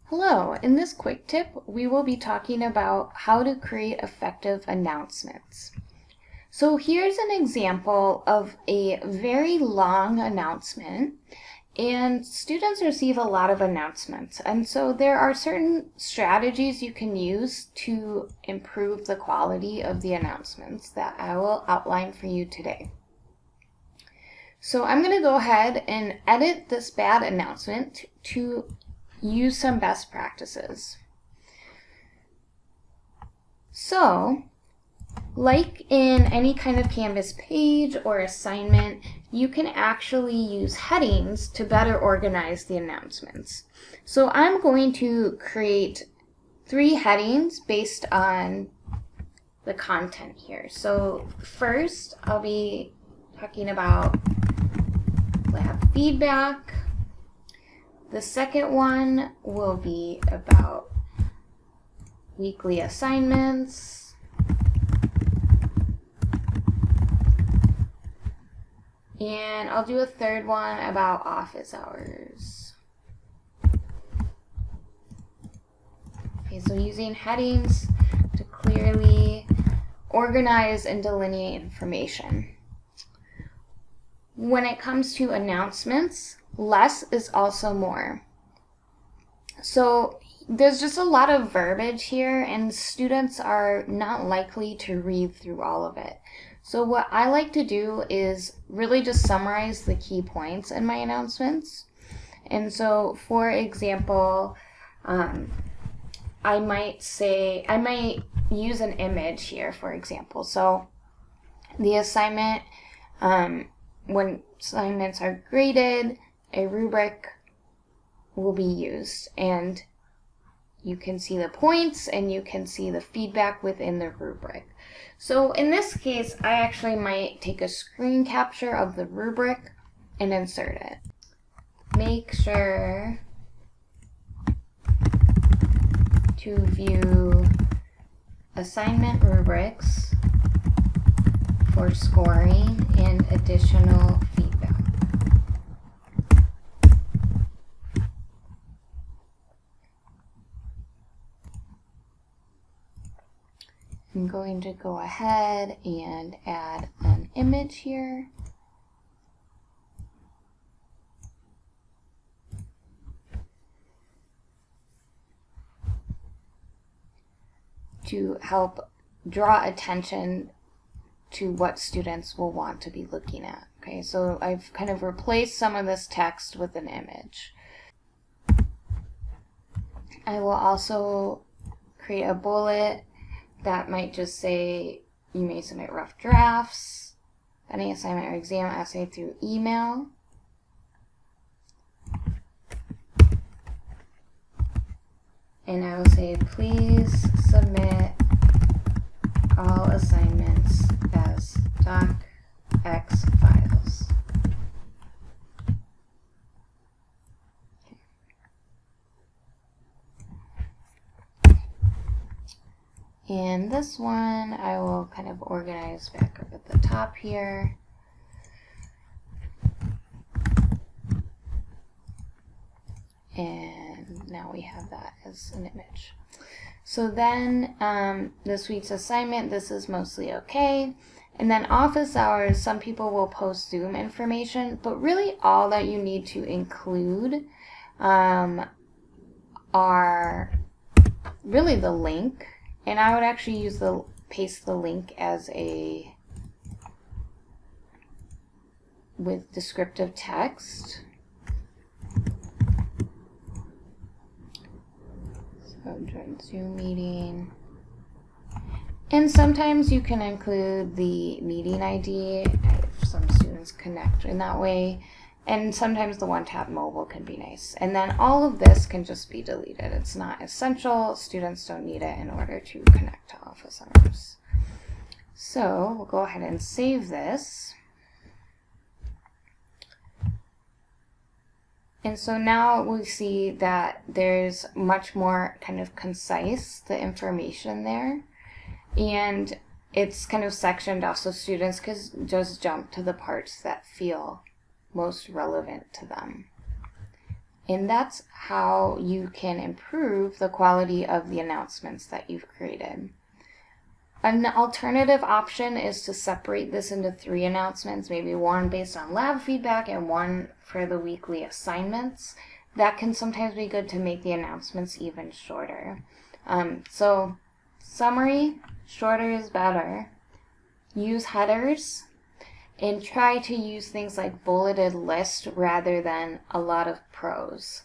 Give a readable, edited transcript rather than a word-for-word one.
Hello, in this quick tip, we will be talking about how to create effective announcements. So here's an example of a very long announcement, and students receive a lot of announcements. And so there are certain strategies you can use to improve the quality of the announcements that I will outline for you today. So I'm going to go ahead and edit this bad announcement to use some best practices. So, like in any kind of Canvas page or assignment, you can actually use headings to better organize the announcements. So I'm going to create 3 headings based on the content here. So first, I'll be talking about lab feedback. The second one will be about weekly assignments. And I'll do a third one about office hours. Okay, so using headings to clearly organize and delineate information. When it comes to announcements, less is also more. So there's just a lot of verbiage here, and students are not likely to read through all of it. So what I like to do is really just summarize the key points in my announcements. And so, for example, I might use an image here, for example. So the assignment, when assignments are graded, a rubric will be used, and you can see the points and you can see the feedback within the rubric. So in this case, I actually might take a screen capture of the rubric and insert it. Make sure to view assignment rubrics for scoring and additional feedback. I'm going to go ahead and add an image here. To help draw attention to what students will want to be looking at. Okay, so I've kind of replaced some of this text with an image. I will also create a bullet that might just say you may submit rough drafts, any assignment or exam essay through email. And I will say, please submit all assignments as docx files. And this one I will kind of organize back up at the top here. And now we have that as an image. So then this week's assignment, this is mostly okay. And then office hours, some people will post Zoom information, but really all that you need to include are really the link. And I would actually use paste the link as with descriptive text. So join Zoom meeting. And sometimes you can include the meeting ID if some students connect in that way. And sometimes the one-tap mobile can be nice. And then all of this can just be deleted. It's not essential. Students don't need it in order to connect to office hours. So we'll go ahead and save this. And so now we see that there's much more kind of concise, the information there. And it's kind of sectioned off so students can just jump to the parts that feel most relevant to them. And that's how you can improve the quality of the announcements that you've created. An alternative option is to separate this into 3 announcements, maybe one based on lab feedback and one for the weekly assignments. That can sometimes be good to make the announcements even shorter. So, summary, shorter is better. Use headers and try to use things like bulleted list rather than a lot of prose.